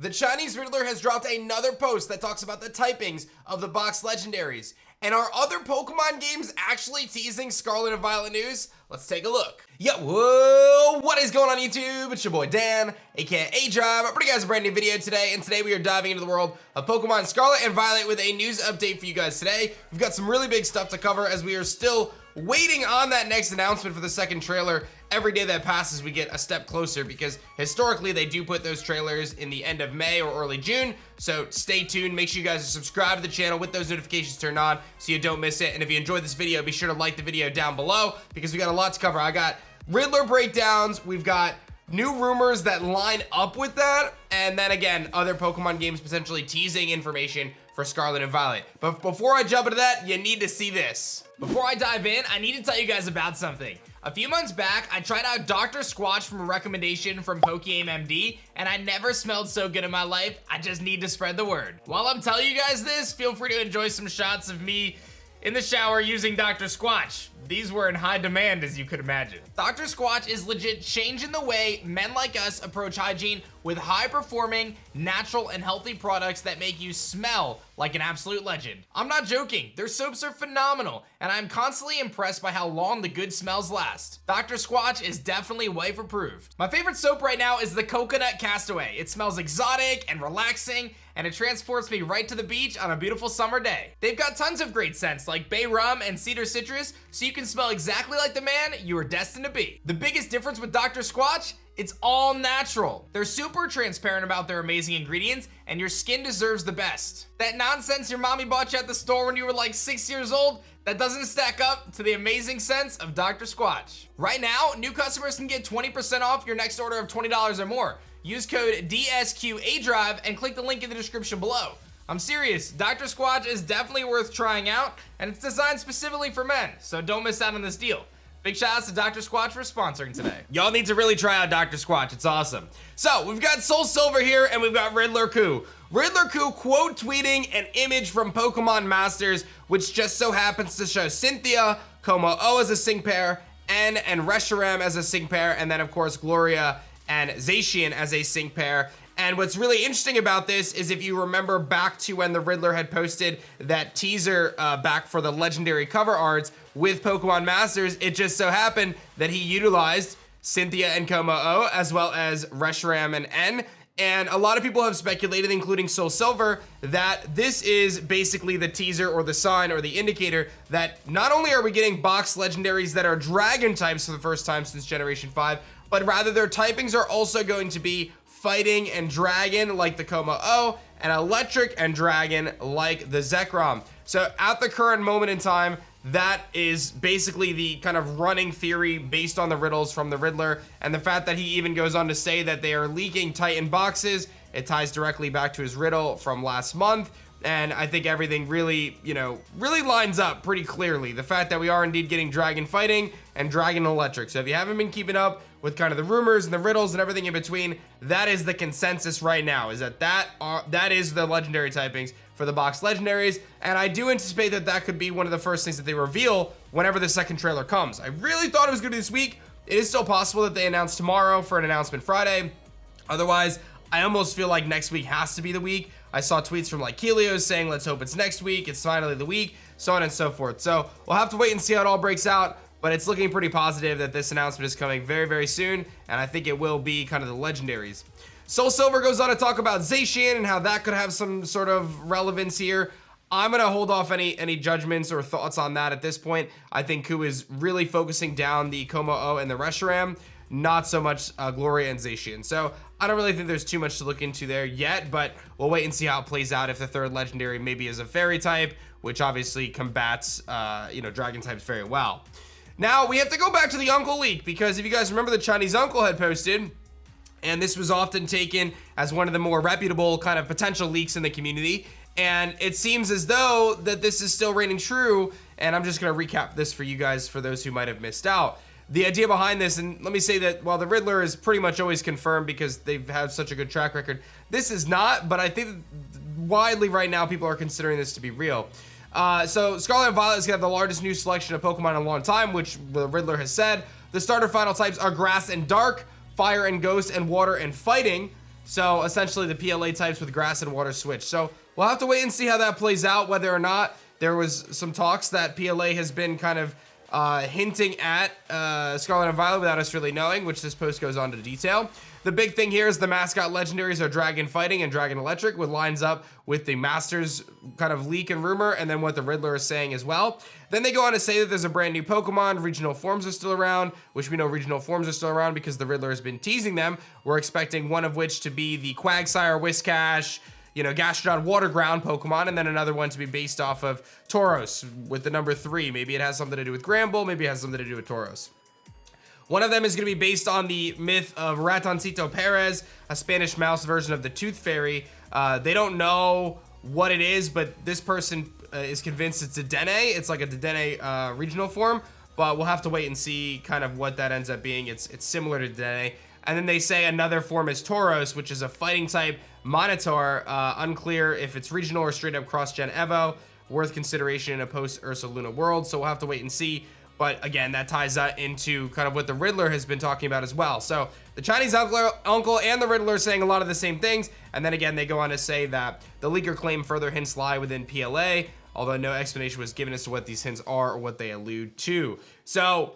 The Chinese Riddler has dropped another post that talks about the typings of the box legendaries. And are other Pokemon games actually teasing Scarlet and Violet news? Let's take a look. Yo, whoa, what is going on YouTube? It's your boy Dan, aka Drive. I'm bringing you guys a brand new video today, and today we are diving into the world of Pokemon Scarlet and Violet with a news update for you guys today. We've got some really big stuff to cover as we are still waiting on that next announcement for the second trailer. Every day that passes, we get a step closer because historically they do put those trailers in the end of May or early June. So stay tuned. Make sure you guys are subscribed to the channel with those notifications turned on so you don't miss it. And if you enjoyed this video, be sure to like the video down below because we got a lot to cover. I got Riddler breakdowns. We've got new rumors that line up with that. And then again, other Pokemon games potentially teasing information for Scarlet and Violet. But before I jump into that, you need to see this. Before I dive in, I need to tell you guys about something. A few months back, I tried out Dr. Squatch from a recommendation from PokeAimMD, and I never smelled so good in my life. I just need to spread the word. While I'm telling you guys this, feel free to enjoy some shots of me in the shower using Dr. Squatch. These were in high demand, as you could imagine. Dr. Squatch is legit changing the way men like us approach hygiene with high-performing, natural, and healthy products that make you smell like an absolute legend. I'm not joking, their soaps are phenomenal, and I'm constantly impressed by how long the good smells last. Dr. Squatch is definitely wife-approved. My favorite soap right now is the Coconut Castaway. It smells exotic and relaxing, and it transports me right to the beach on a beautiful summer day. They've got tons of great scents like bay rum and cedar citrus, so you can smell exactly like the man you are destined to be. The biggest difference with Dr. Squatch? It's all natural. They're super transparent about their amazing ingredients, and your skin deserves the best. That nonsense your mommy bought you at the store when you were like 6 years old, that doesn't stack up to the amazing scents of Dr. Squatch. Right now, new customers can get 20% off your next order of $20 or more. Use code DSQADrive and click the link in the description below. I'm serious, Dr. Squatch is definitely worth trying out, and it's designed specifically for men, so don't miss out on this deal. Big shout outs to Dr. Squatch for sponsoring today. Y'all need to really try out Dr. Squatch, it's awesome. So, we've got Soul Silver here, and we've got Riddler Coup. Riddler Coup quote tweeting an image from Pokemon Masters, which just so happens to show Cynthia, Como-O as a sync pair, N and Reshiram as a sync pair, and then of course Gloria and Zacian as a sync pair. And what's really interesting about this is if you remember back to when the Riddler had posted that teaser back for the legendary cover arts with Pokemon Masters, it just so happened that he utilized Cynthia and Como-O as well as Reshiram and N. And a lot of people have speculated, including Soul Silver, that this is basically the teaser or the sign or the indicator that not only are we getting box legendaries that are dragon types for the first time since Generation 5, but rather their typings are also going to be fighting and dragon like the Como-O, and electric and dragon like the Zekrom. So at the current moment in time, that is basically the kind of running theory based on the riddles from the Riddler, and the fact that he even goes on to say that they are leaking Titan boxes, it ties directly back to his riddle from last month. And I think everything really, really lines up pretty clearly. The fact that we are indeed getting dragon fighting and dragon electric. So if you haven't been keeping up with kind of the rumors and the riddles and everything in between, that is the consensus right now, is that is the legendary typings for the box legendaries. And I do anticipate that that could be one of the first things that they reveal whenever the second trailer comes. I really thought it was gonna be this week. It is still possible that they announce tomorrow for an announcement Friday. Otherwise, I almost feel like next week has to be the week. I saw tweets from like Helios saying, let's hope it's next week, it's finally the week, so on and so forth. So we'll have to wait and see how it all breaks out, but it's looking pretty positive that this announcement is coming very, very soon, and I think it will be kind of the legendaries. Soul Silver goes on to talk about Zacian and how that could have some sort of relevance here. I'm gonna hold off any judgments or thoughts on that at this point. I think Ku is really focusing down the Como-O and the Reshiram, not so much Gloria and Zacian. So I don't really think there's too much to look into there yet, but we'll wait and see how it plays out if the third legendary maybe is a fairy type, which obviously combats, dragon types very well. Now we have to go back to the Uncle leak, because if you guys remember, the Chinese Uncle had posted, and this was often taken as one of the more reputable kind of potential leaks in the community. And it seems as though that this is still reigning true, and I'm just gonna recap this for you guys for those who might have missed out. The idea behind this, and let me say that while the Riddler is pretty much always confirmed because they've had such a good track record, this is not, but I think widely right now people are considering this to be real. So Scarlet and Violet is gonna have the largest new selection of Pokemon in a long time, which the Riddler has said. The starter final types are Grass and Dark, Fire and Ghost, and Water and Fighting. So essentially the PLA types with grass and water switch. So we'll have to wait and see how that plays out, whether or not there was some talks that PLA has been kind of hinting at Scarlet and Violet without us really knowing, which this post goes on to detail. The big thing here is the mascot legendaries are Dragon Fighting and Dragon Electric, which lines up with the Masters kind of leak and rumor, and then what the Riddler is saying as well. Then they go on to say that there's a brand new Pokemon, regional forms are still around, which we know regional forms are still around because the Riddler has been teasing them. We're expecting one of which to be the Quagsire, Whiscash, you know, Gastrodon Waterground Pokemon, and then another one to be based off of Tauros with the number 3. Maybe it has something to do with Gramble, maybe it has something to do with Tauros. One of them is going to be based on the myth of Ratoncito Perez, a Spanish mouse version of the Tooth Fairy. They don't know what it is, but this person is convinced it's a Dene. It's like a Dedenne regional form, but we'll have to wait and see kind of what that ends up being. It's similar to Dene. And then they say another form is Tauros, which is a fighting type Monitor. Unclear if it's regional or straight up cross-gen Evo. Worth consideration in a post-Ursa Luna world, so we'll have to wait and see. But again, that ties that into kind of what the Riddler has been talking about as well. So the Chinese uncle and the Riddler are saying a lot of the same things. And then again, they go on to say that the leaker claim further hints lie within PLA, although no explanation was given as to what these hints are or what they allude to. So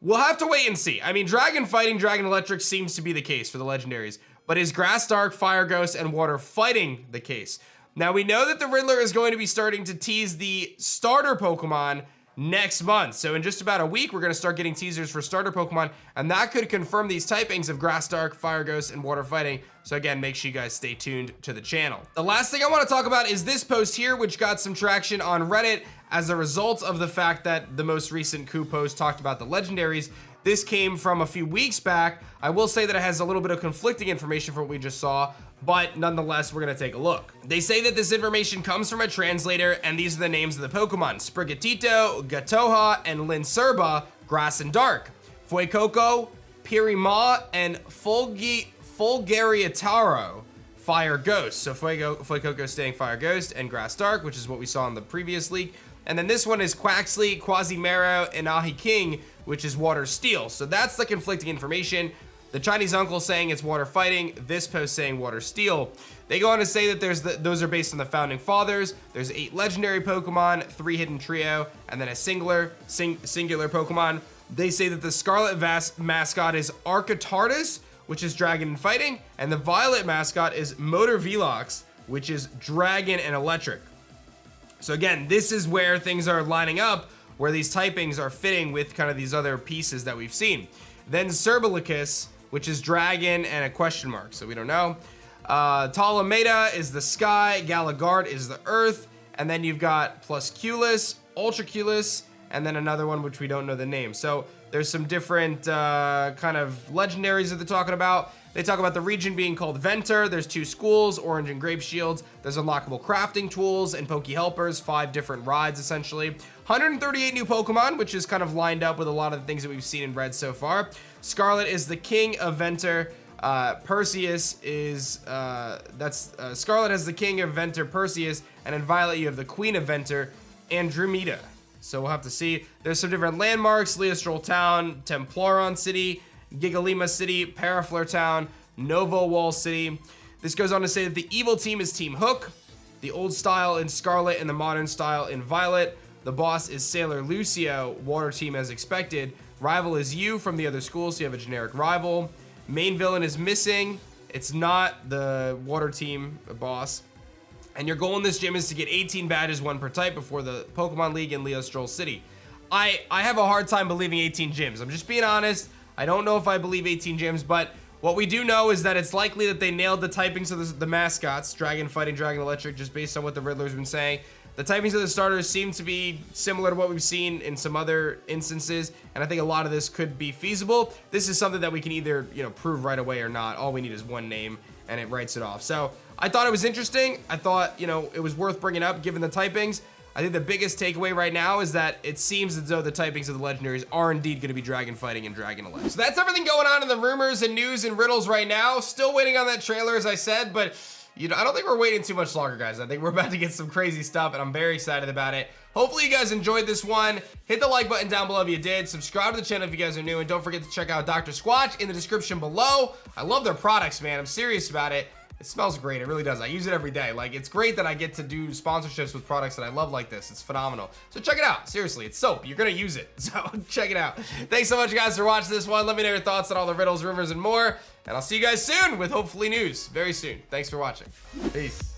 we'll have to wait and see. I mean, Dragon Fighting, Dragon Electric seems to be the case for the Legendaries. But is Grass Dark, Fire Ghost, and Water Fighting the case? Now, we know that the Riddler is going to be starting to tease the starter Pokemon next month. So in just about a week, we're going to start getting teasers for starter Pokemon, and that could confirm these typings of Grass Dark, Fire Ghost, and Water Fighting. So again, make sure you guys stay tuned to the channel. The last thing I want to talk about is this post here, which got some traction on Reddit as a result of the fact that the most recent coup post talked about the Legendaries. This came from a few weeks back. I will say that it has a little bit of conflicting information from what we just saw, but nonetheless, we're gonna take a look. They say that this information comes from a translator, and these are the names of the Pokemon: Sprigatito, Gatoha, and Lincerba, Grass and Dark, Fuecoco, Pirima, and Fulgariataro, Fire Ghost. So Fuecoco staying Fire Ghost, and Grass Dark, which is what we saw in the previous leak. And then this one is Quaxley, Quasimero, and Ahi King, which is Water Steel. So that's the conflicting information. The Chinese uncle saying it's Water Fighting, this post saying Water Steel. They go on to say that those are based on the Founding Fathers. There's 8 legendary Pokemon, 3 hidden trio, and then a singular Pokemon. They say that the Scarlet mascot is Arcatardus, which is Dragon and Fighting, and the Violet mascot is Motor Velox, which is Dragon and Electric. So again, this is where things are lining up, where these typings are fitting with kind of these other pieces that we've seen. Then Cerbalicus, which is Dragon and a question mark, so we don't know. Talameda is the Sky, Galagard is the Earth, and then you've got Plusculus, Ultraculus, and then another one which we don't know the name. So there's some different kind of legendaries that they're talking about. They talk about the region being called Venter. There's 2 schools, Orange and Grape Shields. There's unlockable crafting tools and Poke Helpers, 5 different rides essentially. 138 new Pokemon, which is kind of lined up with a lot of the things that we've seen in Red so far. Scarlet is the king of Venter. Perseus is, Scarlet has the king of Venter, Perseus, and in Violet you have the queen of Venter, Andromeda. So we'll have to see. There's some different landmarks: Leostrol Town, Temploron City, Gigalima City, Parafleur Town, Novo Wall City. This goes on to say that the evil team is Team Hook, the old style in Scarlet and the modern style in Violet. The boss is Sailor Lucio, water team as expected. Rival is you from the other school, so you have a generic rival. Main villain is missing. It's not the water team boss. And your goal in this gym is to get 18 badges, 1 per type, before the Pokemon League in Leostrol City. I have a hard time believing 18 gyms. I'm just being honest. I don't know if I believe 18 gyms, but what we do know is that it's likely that they nailed the typings of the mascots, Dragon Fighting, Dragon Electric, just based on what the Riddler's been saying. The typings of the starters seem to be similar to what we've seen in some other instances, and I think a lot of this could be feasible. This is something that we can either, prove right away or not. All we need is one name, and it writes it off. So I thought it was interesting. I thought, it was worth bringing up given the typings. I think the biggest takeaway right now is that it seems as though the typings of the Legendaries are indeed going to be Dragon Fighting and Dragon Electric. So that's everything going on in the rumors and news and riddles right now. Still waiting on that trailer, as I said, but I don't think we're waiting too much longer, guys. I think we're about to get some crazy stuff, and I'm very excited about it. Hopefully you guys enjoyed this one. Hit the like button down below if you did. Subscribe to the channel if you guys are new, and don't forget to check out Dr. Squatch in the description below. I love their products, man. I'm serious about it. It smells great. It really does. I use it every day. Like, it's great that I get to do sponsorships with products that I love like this. It's phenomenal. So check it out. Seriously, it's soap. You're gonna use it. So check it out. Thanks so much, guys, for watching this one. Let me know your thoughts on all the riddles, rumors, and more. And I'll see you guys soon with hopefully news very soon. Thanks for watching. Peace.